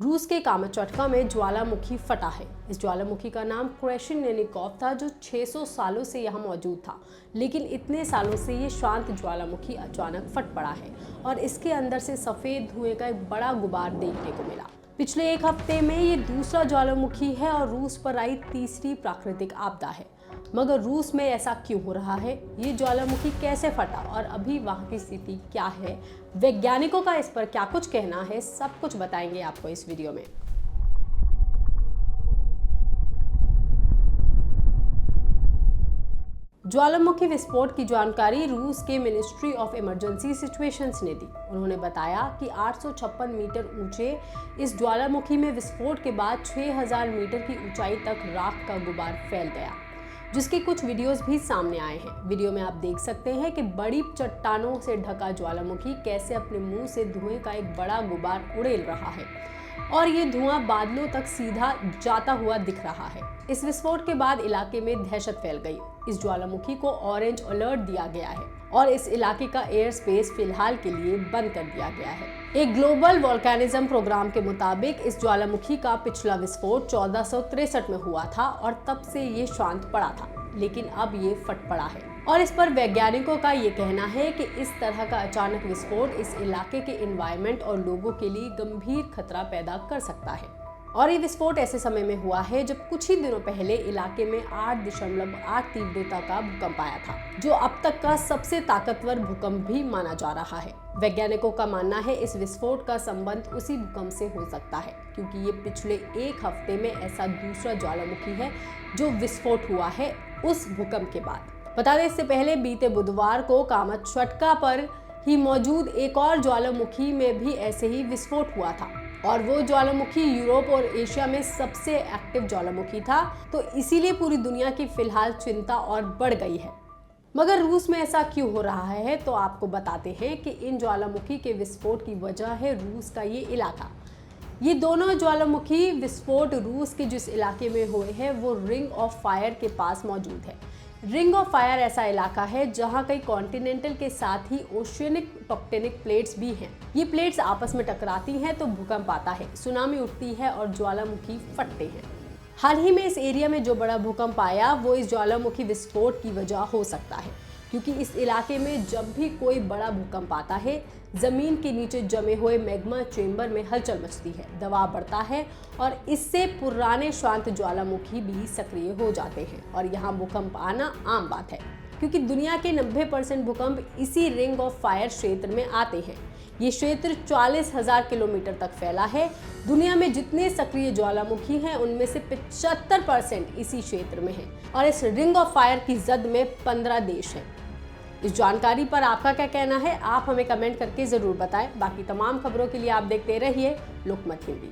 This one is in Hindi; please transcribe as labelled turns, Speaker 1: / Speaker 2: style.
Speaker 1: रूस के कामाचोटका में ज्वालामुखी फटा है। इस ज्वालामुखी का नाम क्रेशिनियनिकोव था, जो 600 सालों से यहाँ मौजूद था। लेकिन इतने सालों से ये शांत ज्वालामुखी अचानक फट पड़ा है और इसके अंदर से सफ़ेद धुएं का एक बड़ा गुबार देखने को मिला। पिछले एक हफ्ते में ये दूसरा ज्वालामुखी है और रूस पर आई तीसरी प्राकृतिक आपदा है। मगर रूस में ऐसा क्यों हो रहा है, ये ज्वालामुखी कैसे फटा और अभी वहाँ की स्थिति क्या है, वैज्ञानिकों का इस पर क्या कुछ कहना है, सब कुछ बताएंगे आपको इस वीडियो में। ज्वालामुखी विस्फोट की जानकारी रूस के मिनिस्ट्री ऑफ इमरजेंसी सिचुएशंस ने दी। उन्होंने बताया कि 856 मीटर ऊंचे इस ज्वालामुखी में विस्फोट के बाद 6000 मीटर की ऊंचाई तक राख का गुबार फैल गया, जिसके कुछ वीडियोस भी सामने आए हैं। वीडियो में आप देख सकते हैं कि बड़ी चट्टानों से ढका ज्वालामुखी कैसे अपने मुंह से धुएं का एक बड़ा गुबार उड़ेल रहा है और ये धुआं बादलों तक सीधा जाता हुआ दिख रहा है। इस विस्फोट के बाद इलाके में दहशत फैल गई। इस ज्वालामुखी को ऑरेंज अलर्ट दिया गया है और इस इलाके का एयर स्पेस फिलहाल के लिए बंद कर दिया गया है। एक ग्लोबल वोल्केनिज्म प्रोग्राम के मुताबिक इस ज्वालामुखी का पिछला विस्फोट 1463 में हुआ था और तब से ये शांत पड़ा था, लेकिन अब ये फट पड़ा है। और इस पर वैज्ञानिकों का ये कहना है कि इस तरह का अचानक विस्फोट इस इलाके के एनवायरनमेंट और लोगों के लिए गंभीर खतरा पैदा कर सकता है। और ये विस्फोट ऐसे समय में हुआ है जब कुछ ही दिनों पहले इलाके में 8.8 तीव्रता का भूकंप आया था, जो अब तक का सबसे ताकतवर भूकंप भी माना जा रहा है। वैज्ञानिकों का मानना है इस विस्फोट का संबंध उसी भूकंप से हो सकता है, क्योंकि ये पिछले एक हफ्ते में ऐसा दूसरा ज्वालामुखी है जो विस्फोट हुआ है उस भूकंप के बाद। बता दें, इससे पहले बीते बुधवार को कामाचोटका पर ही मौजूद एक और ज्वालामुखी में भी ऐसे ही विस्फोट हुआ था और वो ज्वालामुखी यूरोप और एशिया में सबसे एक्टिव ज्वालामुखी था, तो इसीलिए पूरी दुनिया की फिलहाल चिंता और बढ़ गई है। मगर रूस में ऐसा क्यों हो रहा है, तो आपको बताते हैं कि इन ज्वालामुखी के विस्फोट की वजह है रूस का ये इलाका। ये दोनों ज्वालामुखी विस्फोट रूस के जिस इलाके में हुए हैं वो रिंग ऑफ फायर के पास मौजूद है। रिंग ऑफ फायर ऐसा इलाका है जहां कई कॉन्टिनेंटल के साथ ही ओशियनिक टेक्टोनिक प्लेट्स भी हैं। ये प्लेट्स आपस में टकराती हैं तो भूकंप आता है, सुनामी उठती है और ज्वालामुखी फटते हैं। हाल ही में इस एरिया में जो बड़ा भूकंप आया वो इस ज्वालामुखी विस्फोट की वजह हो सकता है, क्योंकि इस इलाके में जब भी कोई बड़ा भूकंप आता है जमीन के नीचे जमे हुए मैग्मा चेंबर में हलचल मचती है, दबाव बढ़ता है और इससे पुराने शांत ज्वालामुखी भी सक्रिय हो जाते हैं और यहाँ भूकंप आना आम बात है, क्योंकि दुनिया के 90% भूकंप इसी रिंग ऑफ फायर क्षेत्र में आते हैं। ये क्षेत्र 40,000 किलोमीटर तक फैला है। दुनिया में जितने सक्रिय ज्वालामुखी हैं उनमें से 75% इसी क्षेत्र में है और इस रिंग ऑफ फायर की जद में 15 देश हैं। इस जानकारी पर आपका क्या कहना है, आप हमें कमेंट करके जरूर बताएं। बाकी तमाम खबरों के लिए आप देखते रहिए लोकमत हिंदी।